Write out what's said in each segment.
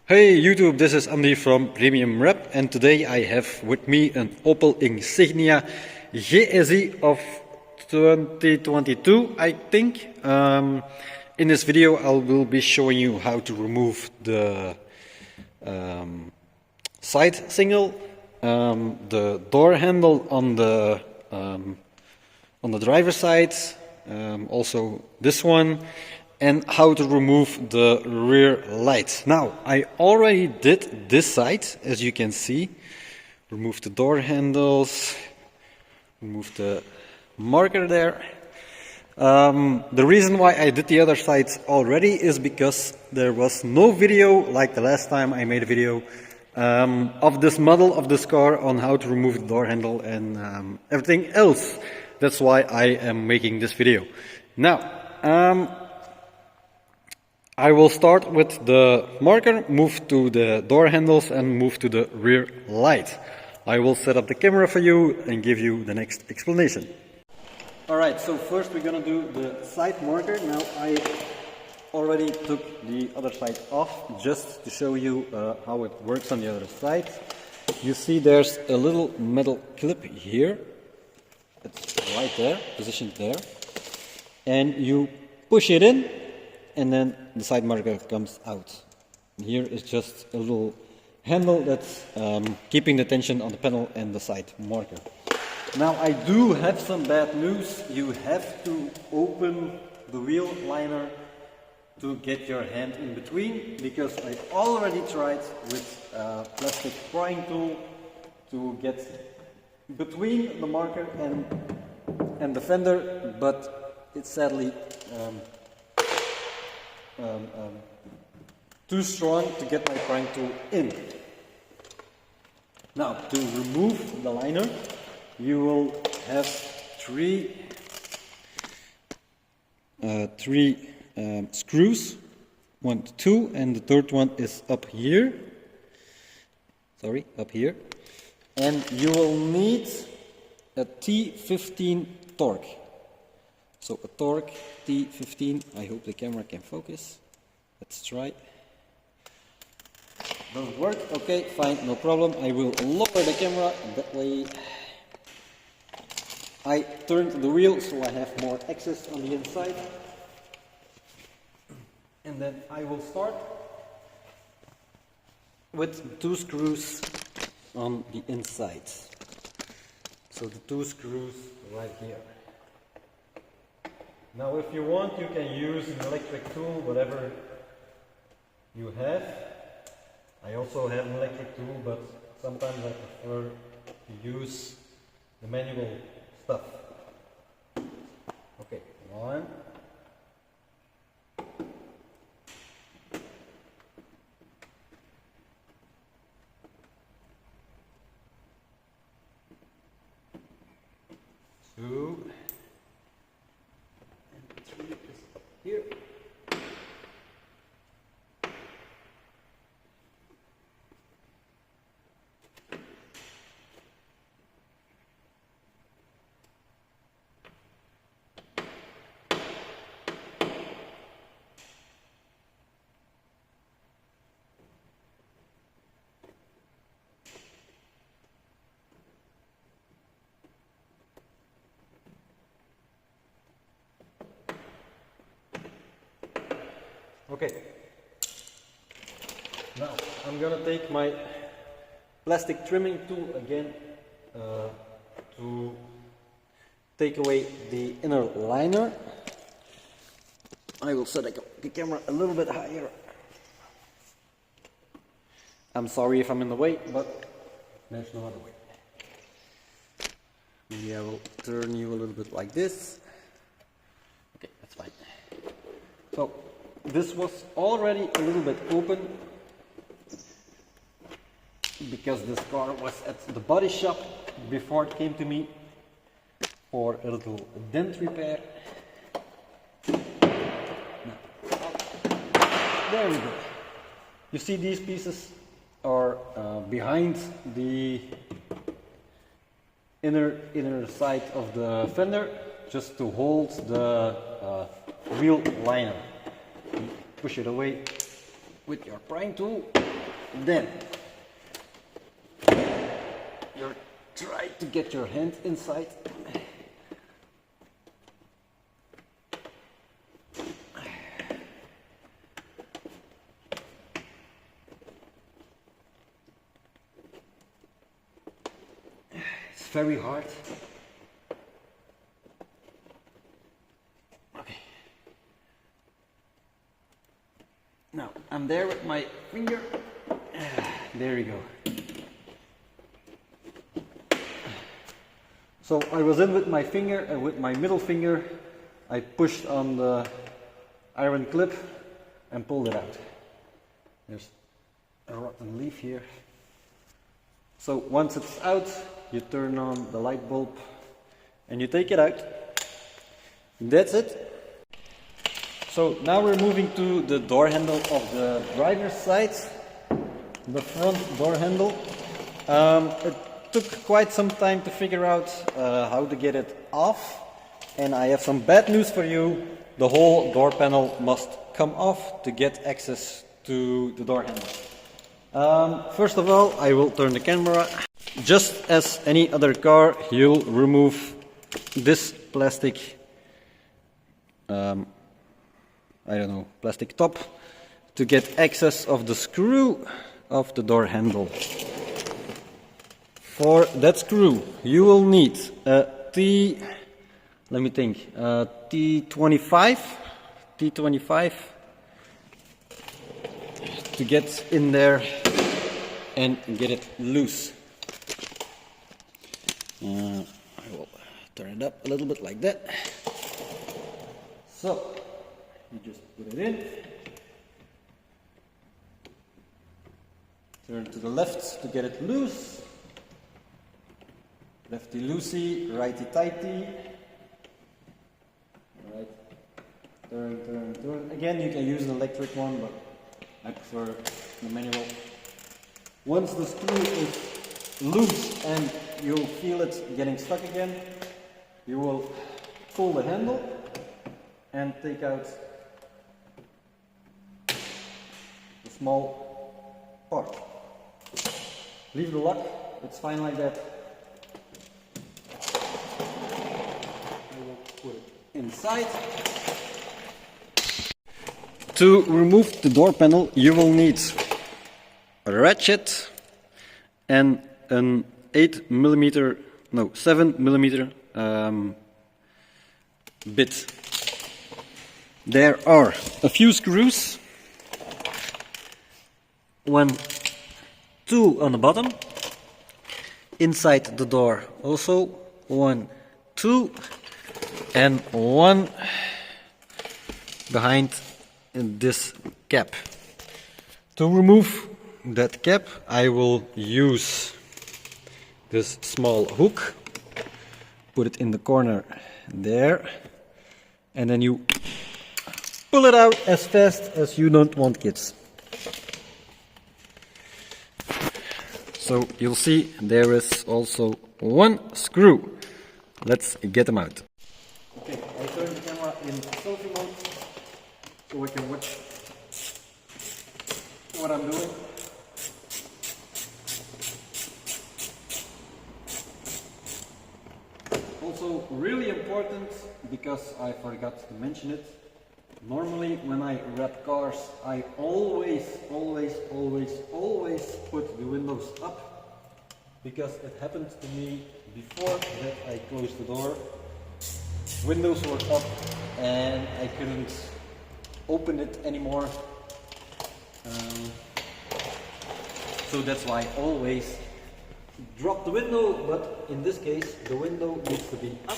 Hey YouTube, this is Andy from Premium Rep, and today I have with me an Opel Insignia GSI of 2022, I think. In this video I will be showing you how to remove the side signal, the door handle on the driver's side, also this one, and how to remove the rear light. Now, I already did this side, as you can see. Remove the door handles, remove the marker there. The reason why I did the other side already is because there was no video, like the last time I made a video, of this model of this car on how to remove the door handle and everything else. That's why I am making this video. Now, I will start with the marker, move to the door handles and move to the rear light. I will set up the camera for you and give you the next explanation. Alright, so first we're gonna do the side marker. Now I already took the other side off just to show you how it works on the other side. You see there's a little metal clip here. It's right there, positioned there. And you push it in, and then the side marker comes out. And here is just a little handle that's keeping the tension on the panel and the side marker. Now I do have some bad news. You have to open the wheel liner to get your hand in between, because I already tried with a plastic prying tool to get between the marker and the fender, but it's sadly too strong to get my prying tool in. Now, to remove the liner, you will have three screws, 1, 2, and the third one is up here. Sorry, up here. And you will need a T15 torque. So a torque T15, I hope the camera can focus. Let's try. Doesn't work? Okay, fine, no problem. I will lower the camera, that way I turned the wheel so I have more access on the inside. And then I will start with 2 screws on the inside. So the 2 screws right here. Now if you want, you can use an electric tool, whatever you have. I also have an electric tool, but sometimes I prefer to use the manual stuff. Okay, 1. 2. And 3 is up here. Okay, now I'm gonna take my plastic trimming tool again to take away the inner liner. I will set the camera a little bit higher. I'm sorry if I'm in the way, but there's no other way. Maybe I will turn you a little bit like this. Okay, that's fine. So, this was already a little bit open because this car was at the body shop before it came to me for a little dent repair. Now, there we go. You see, these pieces are behind the inner side of the fender, just to hold the wheel liner. Push it away with your prying tool, then you try to get your hand inside. It's very hard. Okay. Now I'm there with my finger. There you go. So I was in with my finger, and with my middle finger I pushed on the iron clip and pulled it out. There's a rotten leaf here. So once it's out, you turn on the light bulb and you take it out. That's it. So now we're moving to the door handle of the driver's side, the front door handle. It took quite some time to figure out how to get it off, and I have some bad news for you. The whole door panel must come off to get access to the door handle. First of all, I will turn the camera. Just as any other car, you'll remove this plastic plastic top to get access of the screw of the door handle. For that screw, you will need a T25 to get in there and get it loose. I will turn it up a little bit like that. So you just put it in, turn to the left to get it loose, lefty loosey, righty tighty. Alright, turn. Again, you can use an electric one, but I prefer the manual. Once the screw is loose and you'll feel it getting stuck again, you will pull the handle and take out the small part. Leave the lock, it's fine like that. I will put it inside. To remove the door panel, you will need a ratchet and an 7mm bit. There are a few screws, 2 on the bottom, inside the door also 1, 2, and 1 behind this cap. To remove that cap, I will use this small hook, put it in the corner there, and then you pull it out as fast as you don't want kids. So you'll see there is also 1 screw. Let's get them out. Okay, I turn the camera in selfie mode so I can watch what I'm doing. Also really important, because I forgot to mention it, normally when I wrap cars I always put the windows up, because it happened to me before that I closed the door. Windows were up and I couldn't open it anymore. So that's why I always drop the window, but in this case the window needs to be up,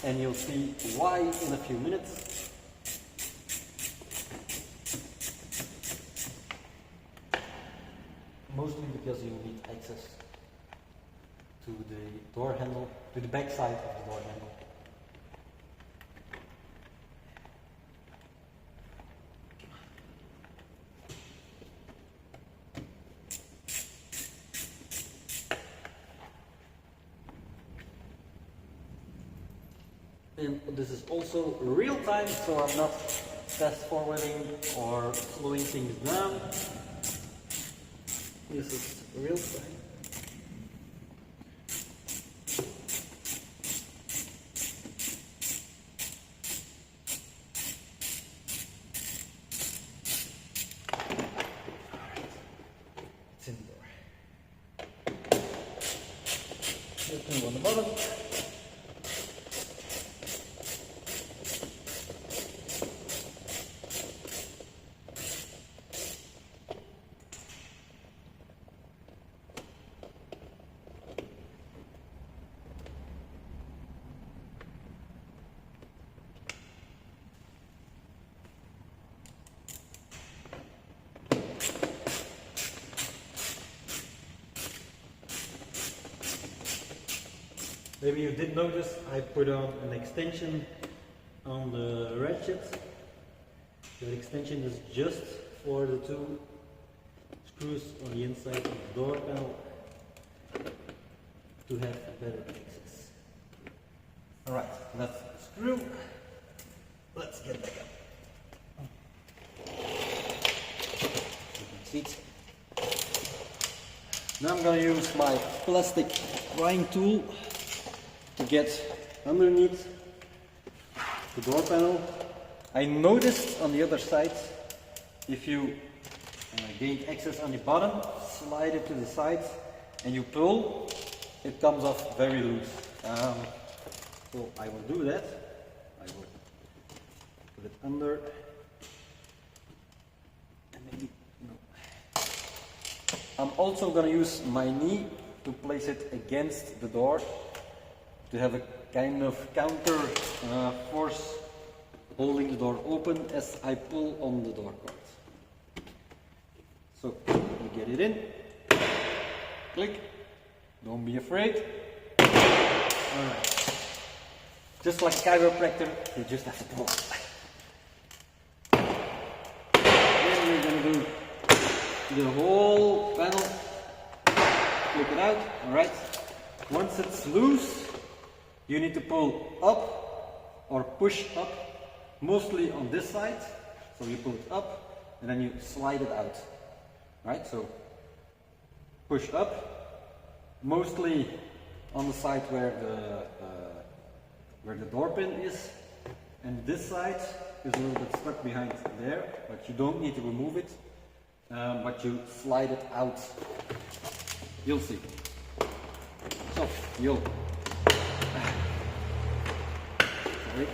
and you'll see why in a few minutes. Mostly because you need access to the door handle, to the back side of the door handle. And this is also real time, so I'm not fast forwarding or slowing things down. This is real time. It's in there. Just move on the bottom. Maybe you did notice I put on an extension on the ratchet. The extension is just for the two screws on the inside of the door panel to have better access. Alright, that's the screw. Let's get back up. Seat. Now I'm going to use my plastic prying tool to get underneath the door panel. I noticed on the other side, if you gain access on the bottom, slide it to the side and you pull, it comes off very loose. So I will do that. I will put it under and maybe no. I'm also going to use my knee to place it against the door to have a kind of counter force holding the door open as I pull on the door cord. So you get it in, click, don't be afraid. Alright, just like a chiropractor, you just have to pull. Then we're going to do the whole panel, click it out. Alright, once it's loose, you need to pull up or push up, mostly on this side. So you pull it up and then you slide it out. Right? So push up, mostly on the side where the door pin is, and this side is a little bit stuck behind there, but you don't need to remove it, but you slide it out. You'll see. So you'll. Sorry.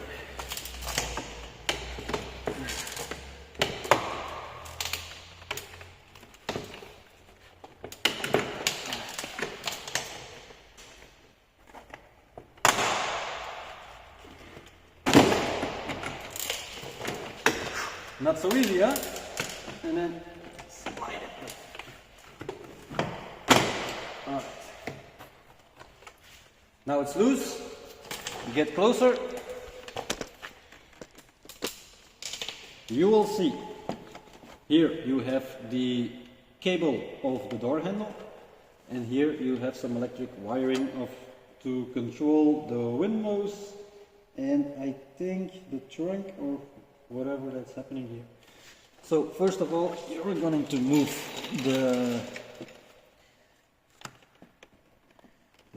Not so easy, huh? And then slide it. Alright. Now it's loose. You get closer. You will see. Here you have the cable of the door handle, and here you have some electric wiring to control the windows, and I think the trunk or whatever that's happening here. So first of all, you're going to move the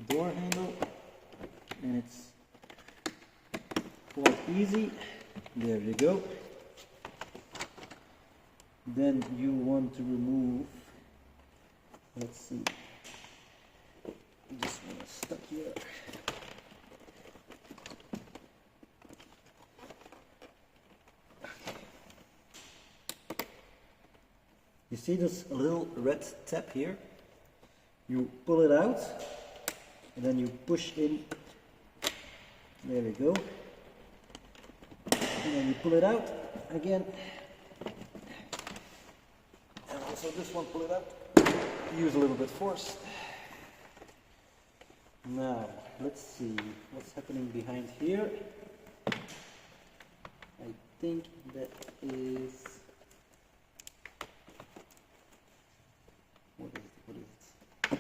door handle, and it's quite easy. There you go. Then you want to remove, let's see, this one is stuck here. You see this little red tab here? You pull it out and then you push in. There we go. And then you pull it out again. And also this one, pull it out. Use a little bit force. Now, let's see what's happening behind here. I think that is... What is it?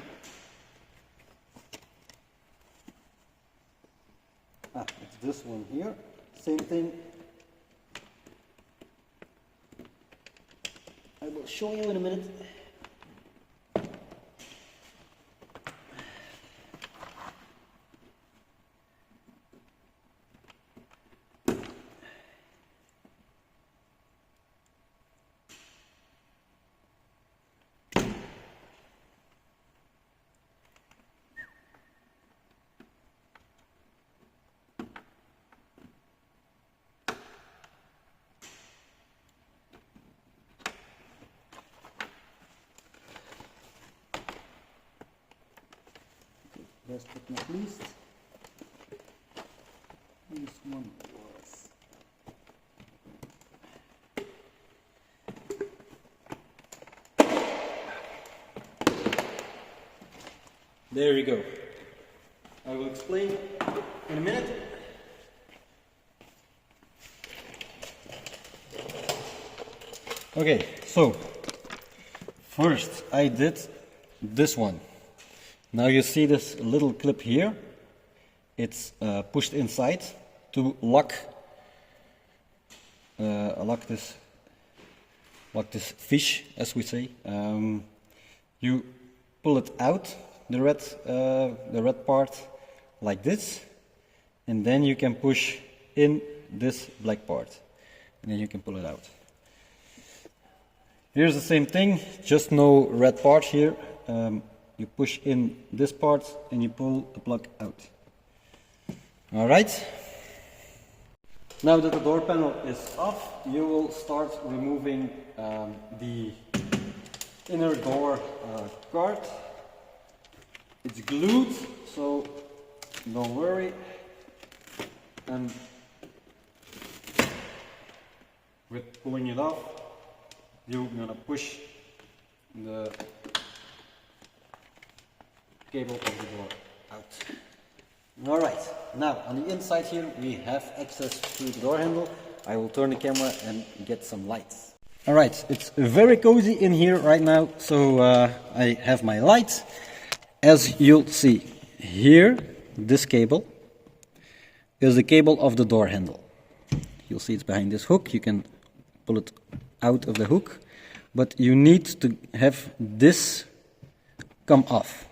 Ah, it's this one here. Same thing. will show you in a minute. Last but not least, this one was there we go. I will explain in a minute. Okay, so first I did this one. Now you see this little clip here. It's pushed inside to lock this fish, as we say. You pull it out, the red part, like this, and then you can push in this black part, and then you can pull it out. Here's the same thing, just no red part here. You push in this part and you pull the plug out. Alright. Now that the door panel is off, you will start removing the inner door guard. It's glued, so don't worry. And with pulling it off, you're gonna push the cable of the door out. Alright, now on the inside here we have access to the door handle. I will turn the camera and get some lights. Alright, it's very cozy in here right now, so I have my lights. As you'll see here, this cable is the cable of the door handle. You'll see it's behind this hook. You can pull it out of the hook, but you need to have this come off.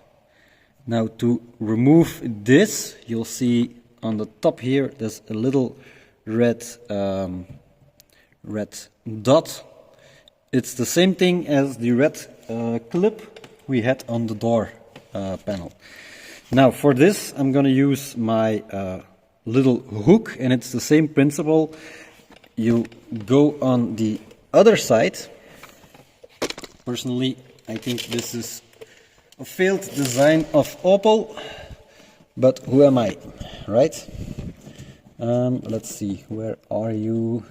Now to remove this, you'll see on the top here there's a little red dot. It's the same thing as the red clip we had on the door panel. Now for this I'm going to use my little hook, and it's the same principle. You go on the other side. Personally, I think this is a failed design of Opel, but who am I, right? Let's see, where are you?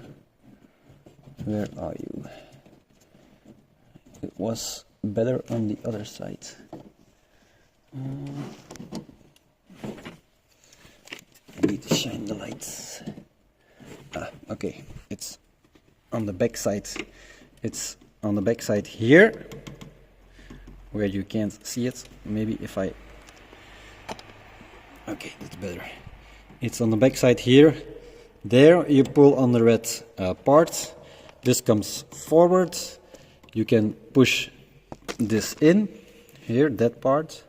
Where are you? It was better on the other side. I need to shine the lights. Okay, it's on the back side. It's on the back side here, where you can't see it. Maybe if I... Okay, that's better. It's on the back side here. There you pull on the red part. This comes forward. You can push this in. Here, that part.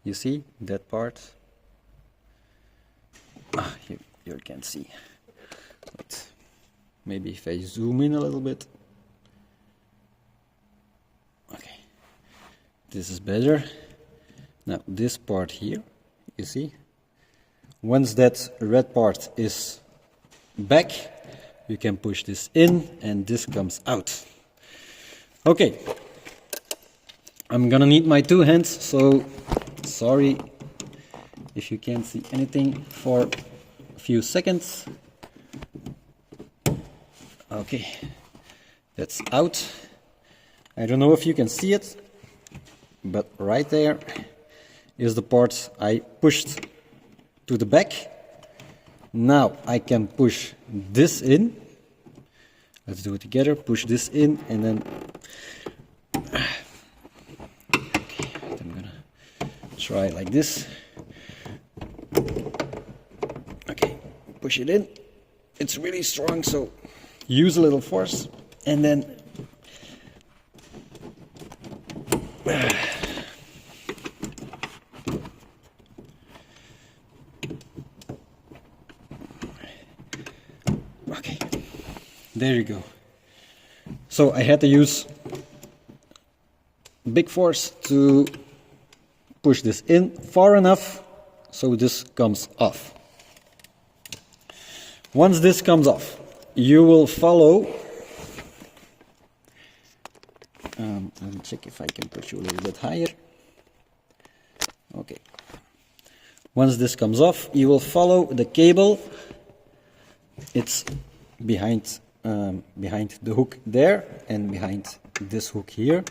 You see, that part. You can't see. But maybe if I zoom in a little bit. Okay. This is better. Now this part here, you see, once that red part is back, you can push this in and this comes out. Okay, I'm gonna need my two hands, so sorry if you can't see anything for a few seconds. Okay, that's out. I don't know if you can see it, but right there is the part I pushed to the back. Now I can push this in. Let's do it together. Push this in and then... Okay, I'm gonna try like this. Okay, push it in. It's really strong, so use a little force and then Okay, there you go. So I had to use big force to push this in far enough so this comes off. Once this comes off, you will follow. I'll check if I can push you a little bit higher. Okay. Once this comes off, you will follow the cable. It's behind the hook there and behind this hook here.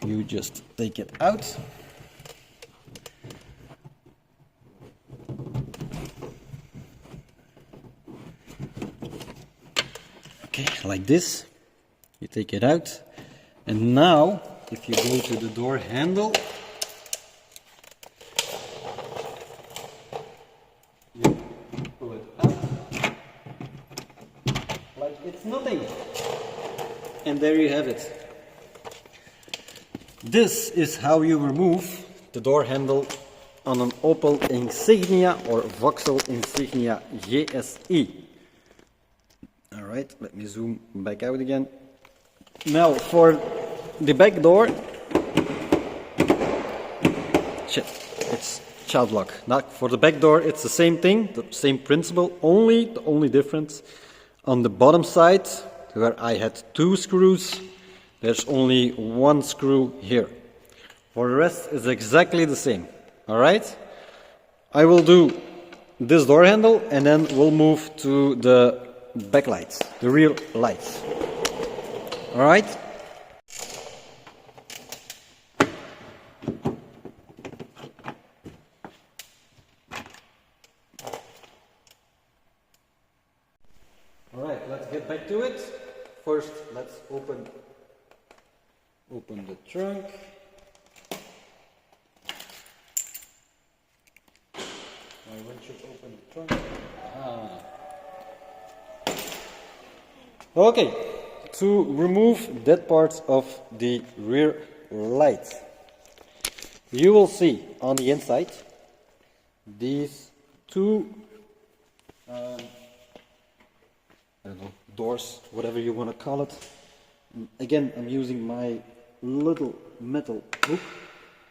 You just take it out. Okay, like this. You take it out. And now, if you go to the door handle, you pull it out like it's nothing. And there you have it. This is how you remove the door handle on an Opel Insignia or Vauxhall Insignia GSE. Alright, let me zoom back out again. Now for the back door, it's child lock. Now for the back door it's the same thing, the same principle, the only difference on the bottom side where I had 2 screws, there's only 1 screw here. For the rest it's exactly the same. Alright? I will do this door handle and then we'll move to the back lights, the rear lights. Alright? Alright, let's get back to it. First, let's open the trunk. When should open the trunk? Okay, to remove that part of the rear light, you will see on the inside these 2 I don't know, doors, whatever you want to call it. Again, I'm using my little metal hook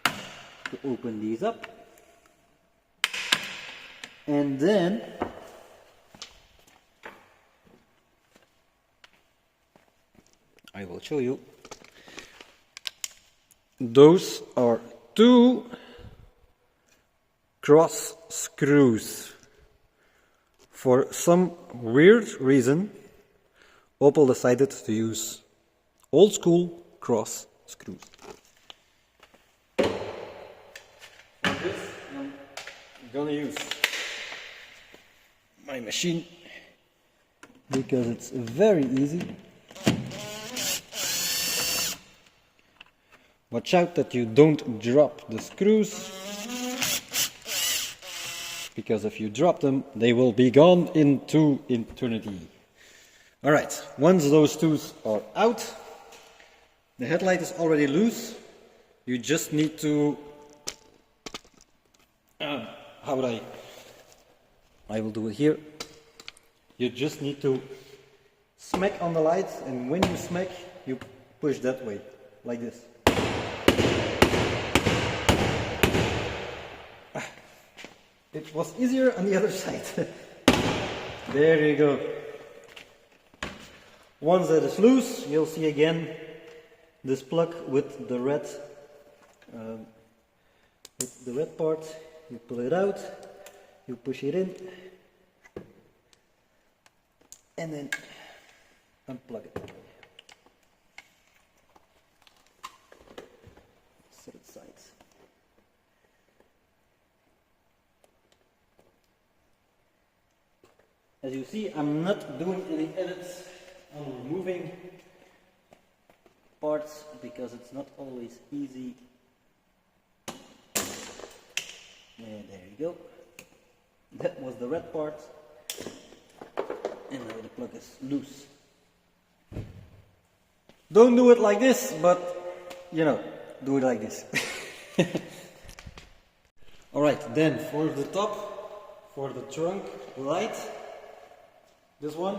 to open these up. And then I will show you. Those are 2 cross screws. For some weird reason, Opel decided to use old school cross screws. For this, I'm gonna use my machine because it's very easy. Watch out that you don't drop the screws, because if you drop them, they will be gone into eternity. Alright, once those 2s are out, the headlight is already loose. You just need to... how would I will do it here. You just need to smack on the lights, and when you smack, you push that way, like this. It was easier on the other side. There you go. Once that is loose, you'll see again this plug with the red part. You pull it out, you push it in, and then unplug it. Set it aside. As you see, I'm not doing any edits on removing parts because it's not always easy. And there you go. That was the red part. And now the plug is loose. Don't do it like this, but you know, do it like this. Alright, then for the top, for the trunk light, this one,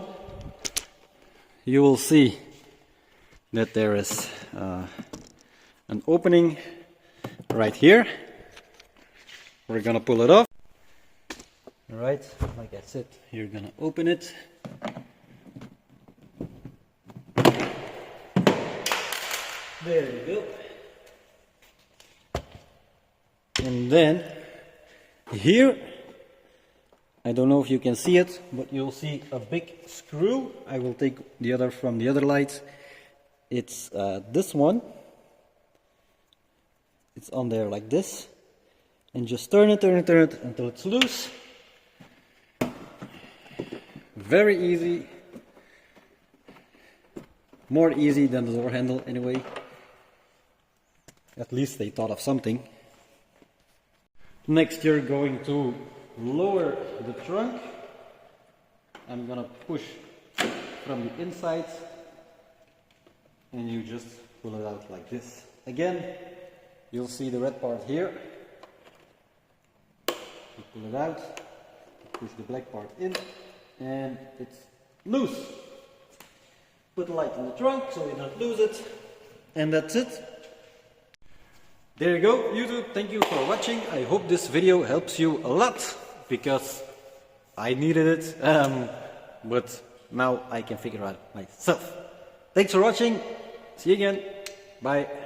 you will see that there is an opening right here. We're gonna pull it off. Alright, like I said, you're gonna open it. There you go. And then here, I don't know if you can see it, but you'll see a big screw. I will take the other from the other lights. It's this one. It's on there like this. And just turn it until it's loose. Very easy. More easy than the door handle anyway. At least they thought of something. Next you're going to lower the trunk. I'm gonna push from the inside and you just pull it out like this. Again, you'll see the red part here. You pull it out, push the black part in, and it's loose. Put the light in the trunk so you don't lose it, and that's it. There you go, YouTube. Thank you for watching. I hope this video helps you a lot, because I needed it, but now I can figure out myself. Thanks for watching. See you again. Bye.